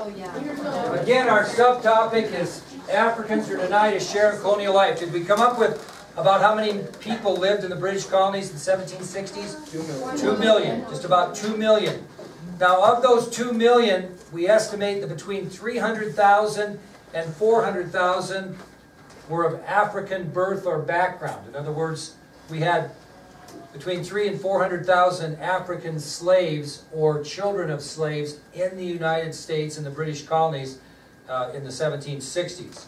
Oh, yeah. Again, our subtopic is Africans are denied a share in colonial life. Did we come up with about how many people lived in the British colonies in the 1760s? 2 million. 2 million, just about 2 million. Now, of those 2 million, we estimate that between 300,000 and 400,000 were of African birth or background. In other words, we had between 300,000 and 400,000 African slaves or children of slaves in the United States and the British colonies in the 1760s.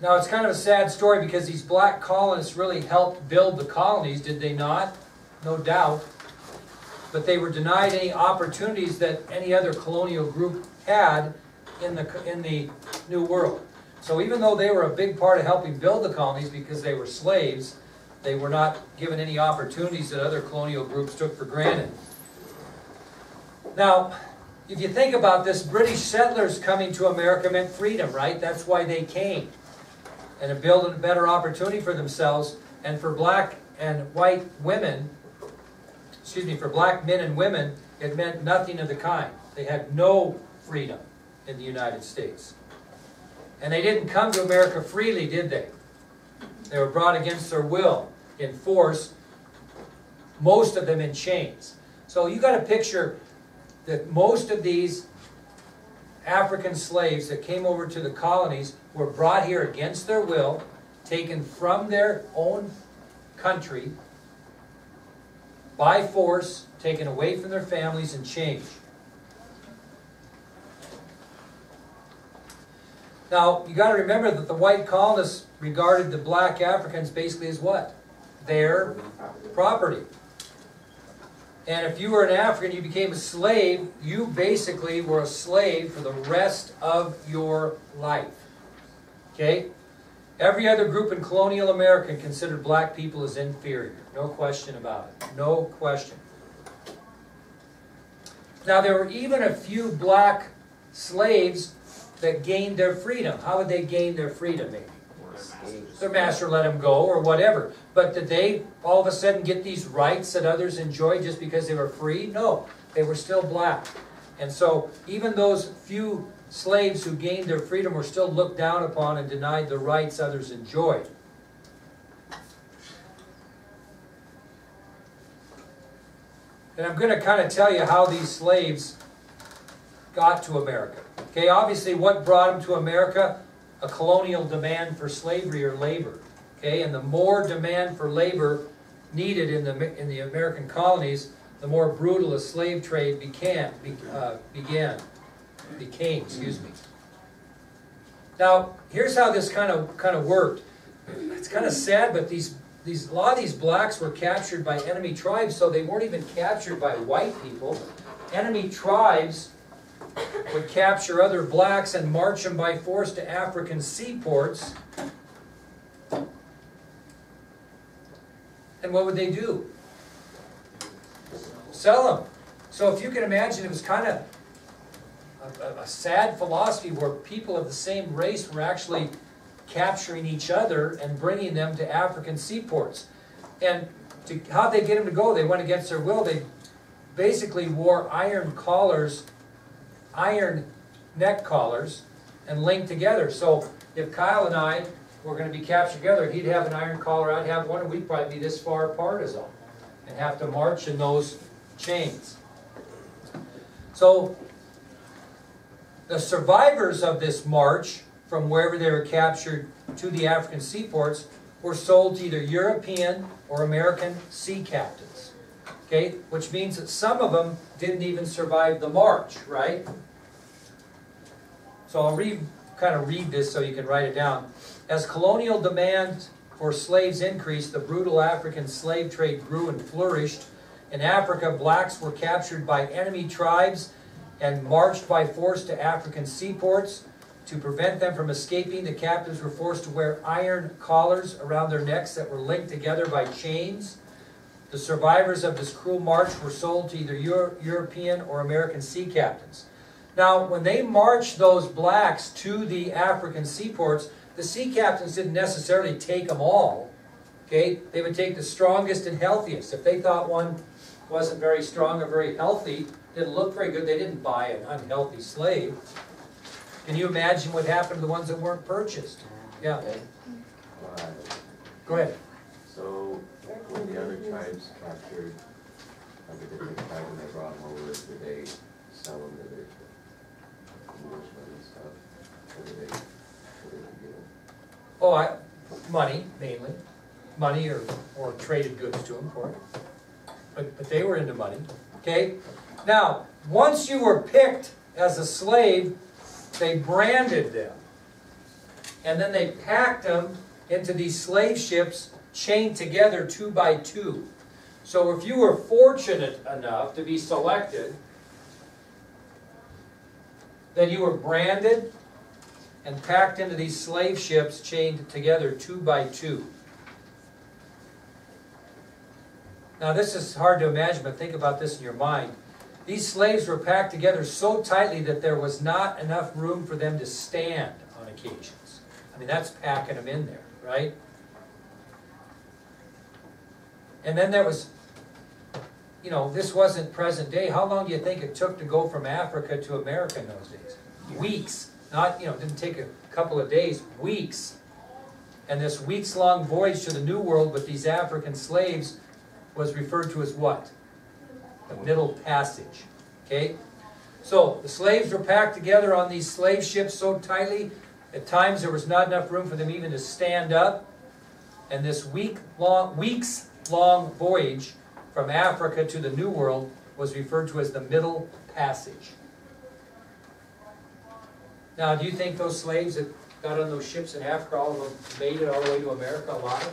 Now, it's kind of a sad story because these black colonists really helped build the colonies, did they not? No doubt. But they were denied any opportunities that any other colonial group had in the New World. So even though they were a big part of helping build the colonies because they were slaves, they were not given any opportunities that other colonial groups took for granted. Now, if you think about this, British settlers coming to America meant freedom, right? That's why they came. And to build a better opportunity for themselves. And for black and white women, for black men and women, it meant nothing of the kind. They had no freedom in the United States. And they didn't come to America freely, did they? They were brought against their will, in force, most of them in chains. So you got to picture that most of these African slaves that came over to the colonies were brought here against their will, taken from their own country, by force, taken away from their families and chained. Now, you got to remember that the white colonists regarded the black Africans basically as what? Their property. And if you were an African, you became a slave, you basically were a slave for the rest of your life. Okay? Every other group in colonial America considered black people as inferior. No question about it. No question. Now, there were even a few black slaves that gained their freedom. How would they gain their freedom, maybe? Their master let them go or whatever. But did they all of a sudden get these rights that others enjoyed just because they were free? No, they were still black. And so even those few slaves who gained their freedom were still looked down upon and denied the rights others enjoyed. And I'm going to kind of tell you how these slaves got to America. Okay, obviously what brought them to America? A colonial demand for slavery or labor. Okay, and the more demand for labor needed in the American colonies, the more brutal a slave trade became. Now, here's how this kind of worked. It's kind of sad, but a lot of these blacks were captured by enemy tribes, so they weren't even captured by white people. Enemy tribes would capture other blacks and march them by force to African seaports. And what would they do? Sell them. So if you can imagine, it was kind of a sad philosophy where people of the same race were actually capturing each other and bringing them to African seaports. And how'd they get them to go? They went against their will. They basically wore iron collars, iron neck collars, and linked together. So if Kyle and I were going to be captured together, he'd have an iron collar, I'd have one, and we'd probably be this far apart as all, and have to march in those chains. So the survivors of this march from wherever they were captured to the African seaports were sold to either European or American sea captains. Okay, which means that some of them didn't even survive the march, right? So I'll kind of read this so you can write it down. As colonial demand for slaves increased, the brutal African slave trade grew and flourished. In Africa, blacks were captured by enemy tribes and marched by force to African seaports. To prevent them from escaping, the captives were forced to wear iron collars around their necks that were linked together by chains. The survivors of this cruel march were sold to either European or American sea captains. Now, when they marched those blacks to the African seaports, the sea captains didn't necessarily take them all. Okay? They would take the strongest and healthiest. If they thought one wasn't very strong or very healthy, didn't look very good, they didn't buy an unhealthy slave. Can you imagine what happened to the ones that weren't purchased? Yeah. Okay. Go ahead. So, when the other tribes captured the different tribes and they brought them over, did they sell them to their Englishmen and stuff? Or did they give them? Oh, money, mainly. Money or traded goods to them for it. But they were into money. Okay? Now, once you were picked as a slave, they branded them. And then they packed them into these slave ships chained together 2 by 2. So if you were fortunate enough to be selected, then you were branded and packed into these slave ships chained together 2 by 2. Now this is hard to imagine, but think about this in your mind. These slaves were packed together so tightly that there was not enough room for them to stand on occasions. I mean, that's packing them in there, right? And then there was, you know, this wasn't present day. How long do you think it took to go from Africa to America in those days? Weeks. Not, you know, it didn't take a couple of days, weeks. And this weeks-long voyage to the New World with these African slaves was referred to as what? The Middle Passage. Okay? So, the slaves were packed together on these slave ships so tightly, at times there was not enough room for them even to stand up. And this weeks-long voyage from Africa to the New World was referred to as the Middle Passage. Now, do you think those slaves that got on those ships in Africa, all of them made it all the way to America alive?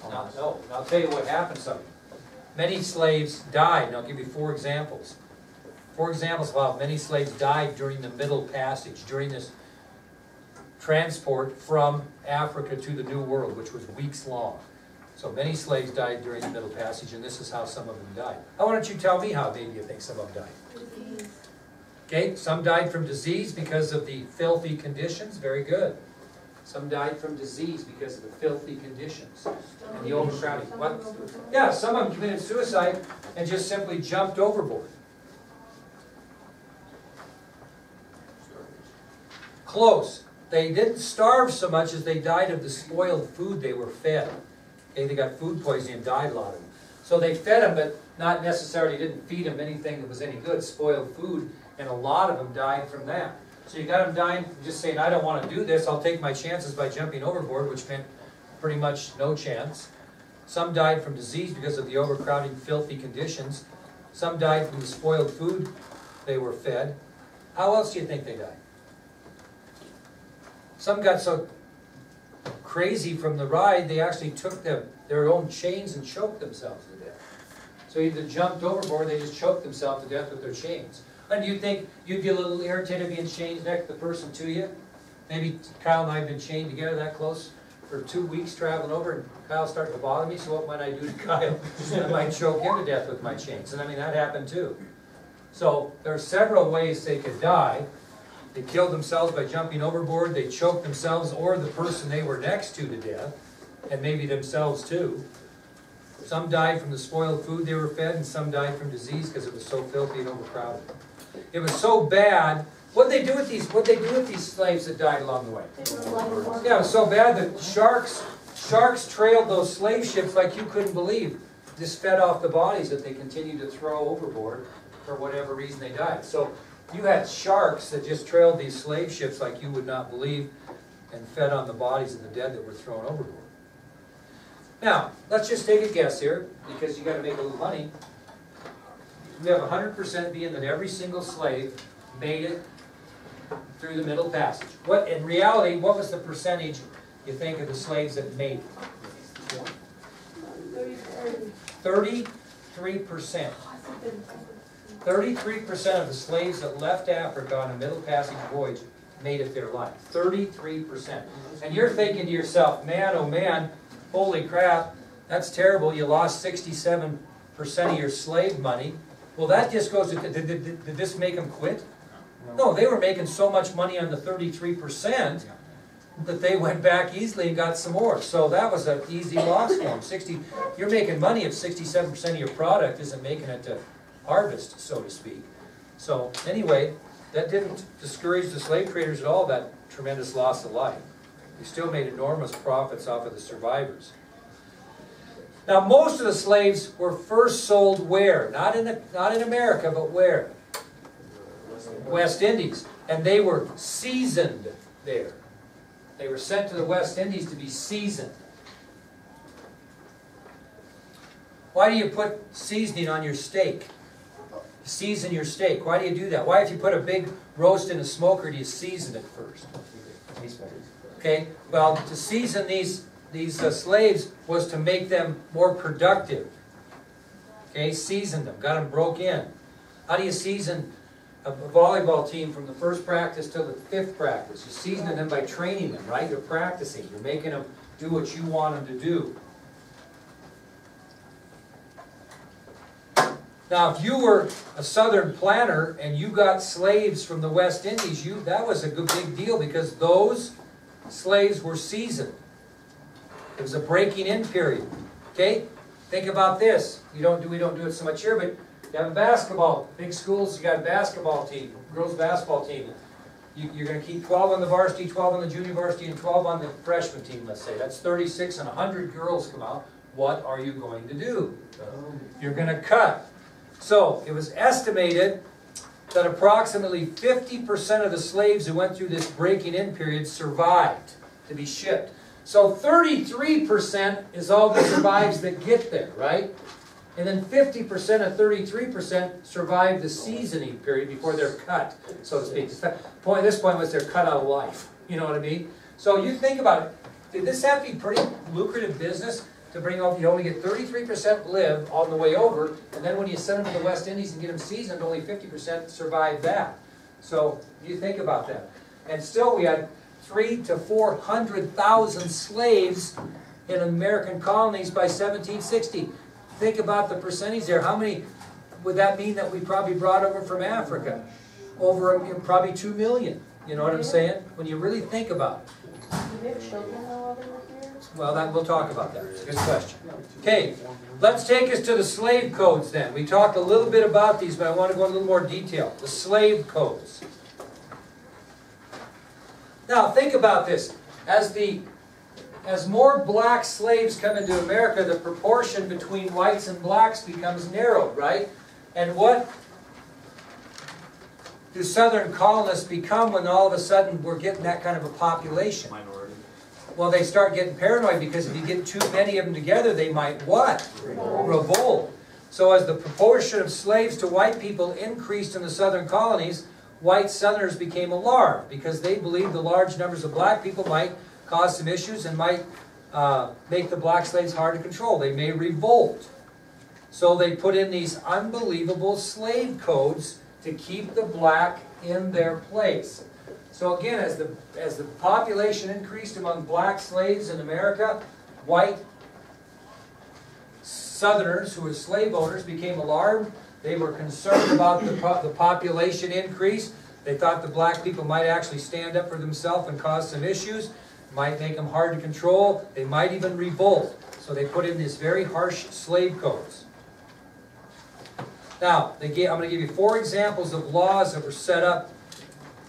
No. I'll tell you what happened to them. Many slaves died, and I'll give you 4 examples. 4 examples of how many slaves died during the Middle Passage, during this transport from Africa to the New World, which was weeks long. So many slaves died during the Middle Passage, and this is how some of them died. Now, why don't you tell me how maybe you think some of them died? Disease. Okay, some died from disease because of the filthy conditions. Very good. Some died from disease because of the filthy conditions and the overcrowding. What? Yeah, some of them committed suicide and just simply jumped overboard. Close. They didn't starve so much as they died of the spoiled food they were fed. Okay, they got food poisoning and died, a lot of them. So they fed them, but not necessarily didn't feed them anything that was any good, spoiled food, and a lot of them died from that. So you got them dying, just saying, I don't want to do this, I'll take my chances by jumping overboard, which meant pretty much no chance. Some died from disease because of the overcrowding, filthy conditions. Some died from the spoiled food they were fed. How else do you think they died? Some got so crazy from the ride, they actually took their own chains and choked themselves to death. So either jumped overboard, they just choked themselves to death with their chains. And do you think you'd be a little irritated being chained next to the person to you? Maybe Kyle and I have been chained together that close for 2 weeks traveling over, and Kyle's starting to bother me, so what might I do to Kyle? I might choke him to death with my chains. And I mean, that happened too. So there are several ways they could die. They killed themselves by jumping overboard, they choked themselves or the person they were next to death, and maybe themselves too. Some died from the spoiled food they were fed, and some died from disease because it was so filthy and overcrowded. It was so bad. What'd they do with these slaves that died along the way? Yeah, it was so bad that sharks trailed those slave ships like you couldn't believe. Just fed off the bodies that they continued to throw overboard for whatever reason they died. So you had sharks that just trailed these slave ships like you would not believe and fed on the bodies of the dead that were thrown overboard. Now, let's just take a guess here, because you got to make a little money. We have 100% being that every single slave made it through the Middle Passage. What, in reality, what was the percentage, you think, of the slaves that made it? 33%. 33% of the slaves that left Africa on a Middle Passage voyage made it their life. 33%. And you're thinking to yourself, man, oh man, holy crap, that's terrible. You lost 67% of your slave money. Well, that just goes to, did this make them quit? No, they were making so much money on the 33% that they went back easily and got some more. So that was an easy loss for them. You're making money if 67% of your product isn't making it to harvest, so to speak. So anyway, that didn't discourage the slave traders at all, that tremendous loss of life. They still made enormous profits off of the survivors. Now, most of the slaves were first sold where? Not in America, but where? West Indies. And they were seasoned there. They were sent to the West Indies to be seasoned. Why do you put seasoning on your steak? Season your steak. Why do you do that? Why, if you put a big roast in a smoker, do you season it first? Okay, well, to season these slaves was to make them more productive. Okay, seasoned them, got them broke in. How do you season a volleyball team from the first practice till the 5th practice? You season them by training them, right? You're practicing. You're making them do what you want them to do. Now, if you were a southern planter and you got slaves from the West Indies, that was a good big deal because those slaves were seasoned. It was a breaking in period. Okay? Think about this. We don't do it so much here, but you have a basketball. Big schools, you got a basketball team, girls basketball team. You're going to keep 12 on the varsity, 12 on the junior varsity, and 12 on the freshman team, let's say. That's 36, and 100 girls come out. What are you going to do? You're going to cut. So, it was estimated that approximately 50% of the slaves who went through this breaking-in period survived to be shipped. So 33% is all that survives that get there, right? And then 50% of 33% survive the seasoning period before they're cut, so to speak. This point was they're cut out of life. You know what I mean? So you think about it. Did this have to be pretty lucrative business to bring over? You only get 33% live on the way over, and then when you send them to the West Indies and get them seasoned, only 50% survive that. So you think about that. And still we had 300,000 to 400,000 slaves in American colonies by 1760. Think about the percentage there. How many would that mean that we probably brought over from Africa? Over probably 2 million. You know what I'm saying? When you really think about it. Do you have children though over here? Well, we'll talk about that. It's a good question. Okay, let's take us to the slave codes then. We talked a little bit about these, but I want to go into a little more detail. The slave codes. Now, think about this. As more black slaves come into America, the proportion between whites and blacks becomes narrowed, right? And what do southern colonists become when all of a sudden we're getting that kind of a population? Minority. Well, they start getting paranoid because if you get too many of them together, they might what? Revolt. So as the proportion of slaves to white people increased in the southern colonies, white Southerners became alarmed because they believed the large numbers of black people might cause some issues and might make the black slaves hard to control. They may revolt. So they put in these unbelievable slave codes to keep the black in their place. So again, as the population increased among black slaves in America, white Southerners who were slave owners became alarmed. They were concerned about the population increase. They thought the black people might actually stand up for themselves and cause some issues. Might make them hard to control. They might even revolt. So they put in these very harsh slave codes. Now, I'm going to give you 4 examples of laws that were set up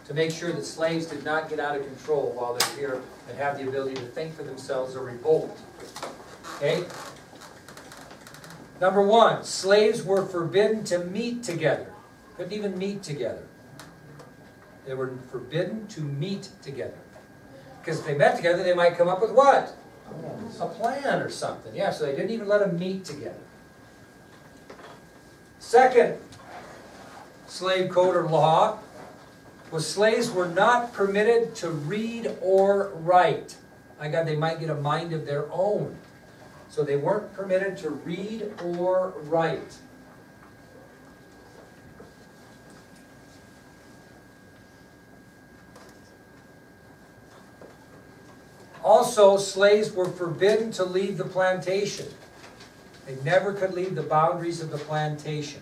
to make sure that slaves did not get out of control while they're here and have the ability to think for themselves or revolt. Okay? Number 1, slaves were forbidden to meet together. Couldn't even meet together. They were forbidden to meet together. Because if they met together, they might come up with what? A plan or something. Yeah, so they didn't even let them meet together. Second slave code or law was slaves were not permitted to read or write. My God, they might get a mind of their own. So they weren't permitted to read or write. Also, slaves were forbidden to leave the plantation. They never could leave the boundaries of the plantation.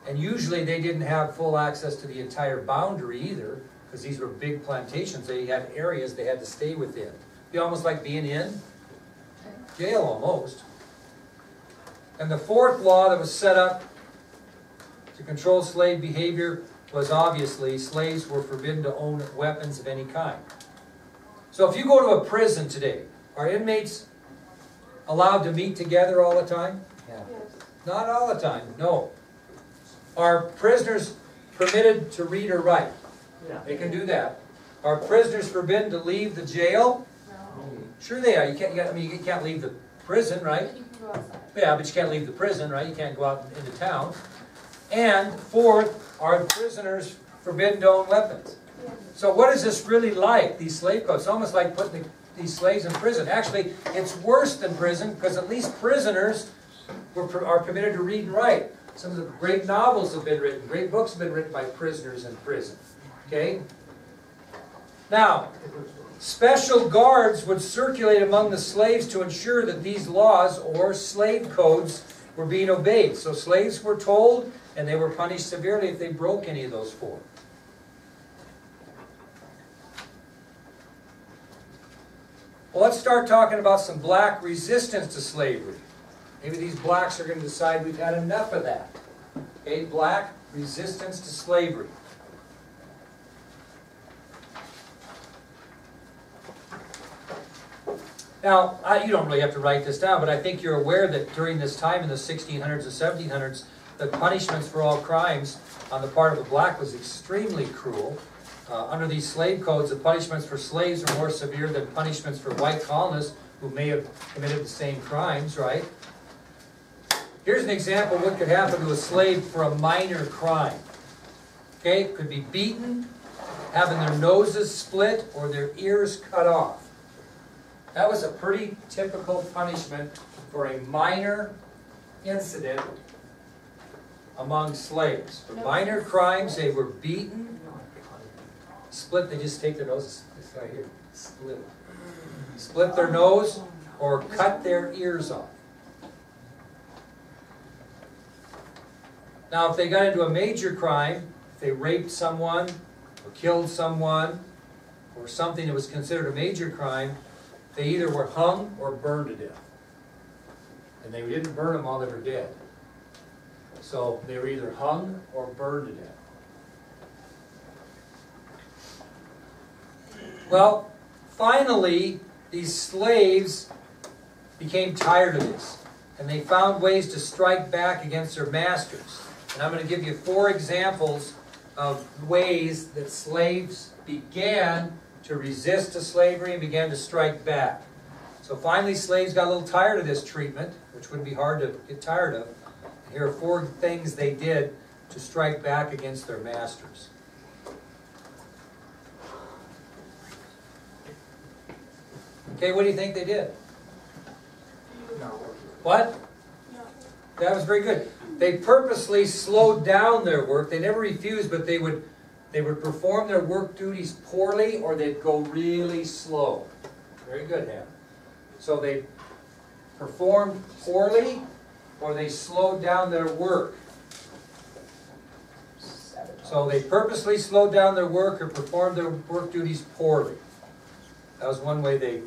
And usually they didn't have full access to the entire boundary either. because these were big plantations. They had areas they had to stay within. Be almost like being in jail almost. And the fourth law that was set up to control slave behavior was obviously slaves were forbidden to own weapons of any kind. So if you go to a prison today, are inmates allowed to meet together all the time? Yes. Not all the time, no. Are prisoners permitted to read or write? Yeah. They can do that. Are prisoners forbidden to leave the jail? No. Sure they are. You can't leave the prison, right? But you can go outside. Yeah, but you can't leave the prison, right? You can't go out into town. And fourth, are prisoners forbidden to own weapons? Yes. So what is this really like, these slave codes? It's almost like putting these slaves in prison. Actually, it's worse than prison, because at least prisoners are permitted to read and write. Some of the great novels have been written, great books have been written by prisoners in prison. Okay? Now, special guards would circulate among the slaves to ensure that these laws or slave codes were being obeyed. So slaves were told, and they were punished severely if they broke any of those four. Well, let's start talking about some black resistance to slavery. Maybe these blacks are going to decide we've had enough of that. Okay, black resistance to slavery. Now, you don't really have to write this down, but I think you're aware that during this time in the 1600s and 1700s, the punishments for all crimes on the part of the black was extremely cruel. Under these slave codes, the punishments for slaves are more severe than punishments for white colonists who may have committed the same crimes, right? Here's an example of what could happen to a slave for a minor crime. Okay, could be beaten, having their noses split, or their ears cut off. That was a pretty typical punishment for a minor incident among slaves. For minor crimes, they were beaten, split, they just take their noses, this guy here, split their nose, or cut their ears off. Now, if they got into a major crime, if they raped someone, or killed someone, or something that was considered a major crime, they either were hung or burned to death. And they didn't burn them while they were dead. So they were either hung or burned to death. Well, finally, these slaves became tired of this. And they found ways to strike back against their masters. And I'm going to give you 4 examples of ways that slaves began to resist to slavery and began to strike back. So finally, slaves got a little tired of this treatment, which wouldn't be hard to get tired of. And here are 4 things they did to strike back against their masters. Okay, what do you think they did? What? That was very good. They purposely slowed down their work. They never refused, but they would perform their work duties poorly, or they'd go really slow. Very good, Hannah. So they performed poorly, or they slowed down their work. So they purposely slowed down their work or performed their work duties poorly. That was one way they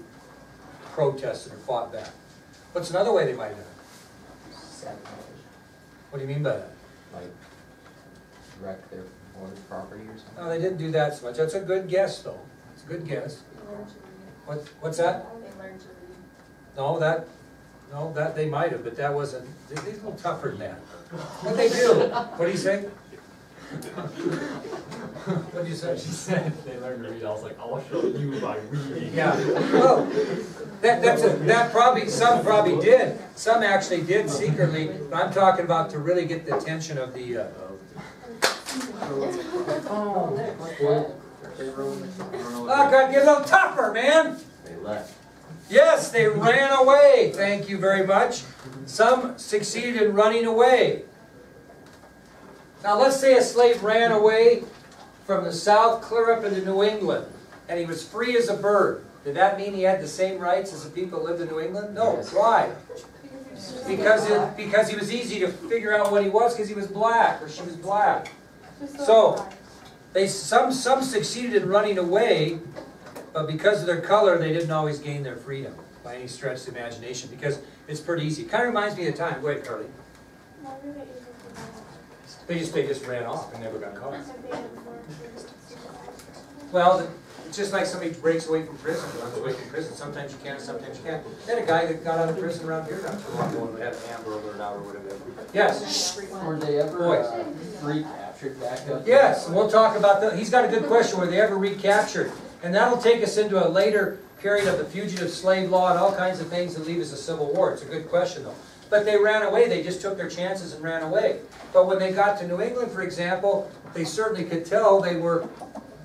protested or fought back. What's another way they might have done it? Sabotage. What do you mean by that? Like wreck their owner's property or something? No, they didn't do that so much. That's a good guess, though. It's a good guess. They learned to read. What's that? They learned to read. No, that they might have, but that wasn't. These a little tougher than that. What'd they do? What do you say? What'd you say? She said they learned to read. I was like, I'll show you by reading. Yeah. Well, some probably did. Some actually did secretly. But I'm talking about to really get the attention of the. Oh, God, get a little tougher, man. They left. Yes, they ran away. Thank you very much. Some succeeded in running away. Now, let's say a slave ran away from the South clear up into New England, and he was free as a bird. Did that mean he had the same rights as the people that lived in New England? No. Yes. Why? Because he was easy to figure out what he was, because he was black, or she was black. So, Some succeeded in running away, but because of their color, they didn't always gain their freedom by any stretch of the imagination, because it's pretty easy. It kind of reminds me of the time. Go ahead, Carly. Why were they able to run? They just ran off and never got caught. Have they had more survived? Well, it's just like somebody breaks away from prison, runs away from prison. Sometimes you can, sometimes you can't. Then a guy that got out of prison around here not too long ago and had a hamburger now or whatever. Yes. Were they ever Boys. recaptured back up? Yes, and we'll talk about that. He's got a good question. Were they ever recaptured? And that'll take us into a later period of the fugitive slave law and all kinds of things that lead us to Civil War. It's a good question, though. But they ran away. They just took their chances and ran away. But when they got to New England, for example, they certainly could tell they were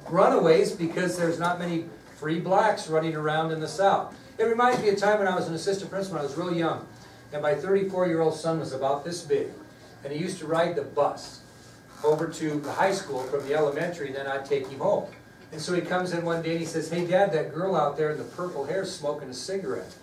runaways because there's not many free blacks running around in the South. It reminds me of a time when I was an assistant principal when I was real young. And my 34-year-old son was about this big. And he used to ride the bus over to the high school from the elementary, and then I'd take him home. And so he comes in one day and he says, "Hey, Dad, that girl out there in the purple hair is smoking a cigarette."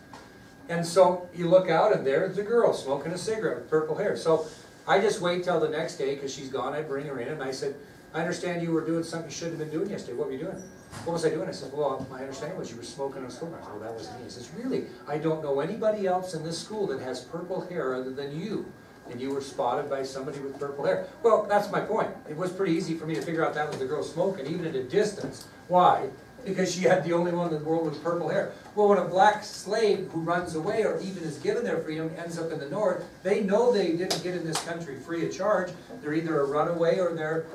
And so you look out, and there's the girl smoking a cigarette with purple hair. So I just wait till the next day, because she's gone. I bring her in, and I said, "I understand you were doing something you shouldn't have been doing yesterday. What were you doing?" "What was I doing?" I said, "Well, my understanding was you were smoking on school." I said, "Oh, that was me." He says, "Really? I don't know anybody else in this school that has purple hair other than you. And you were spotted by somebody with purple hair." Well, that's my point. It was pretty easy for me to figure out that was the girl smoking, even at a distance. Why? Because she had the only one in the world with purple hair. Well, when a black slave who runs away or even is given their freedom ends up in the North, they know they didn't get in this country free of charge. They're either a runaway or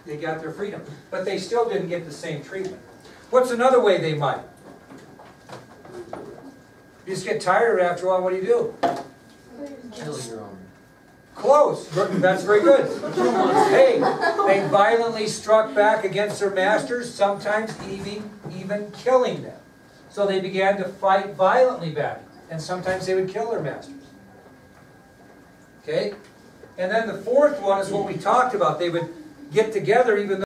they got their freedom. But they still didn't get the same treatment. What's another way they might? You just get tired after a while, what do? Kill your owner. Close. That's very good. Hey, they violently struck back against their masters, sometimes even killing them. So they began to fight violently back, and sometimes they would kill their masters. Okay? And then the fourth one is what we talked about. They would get together even though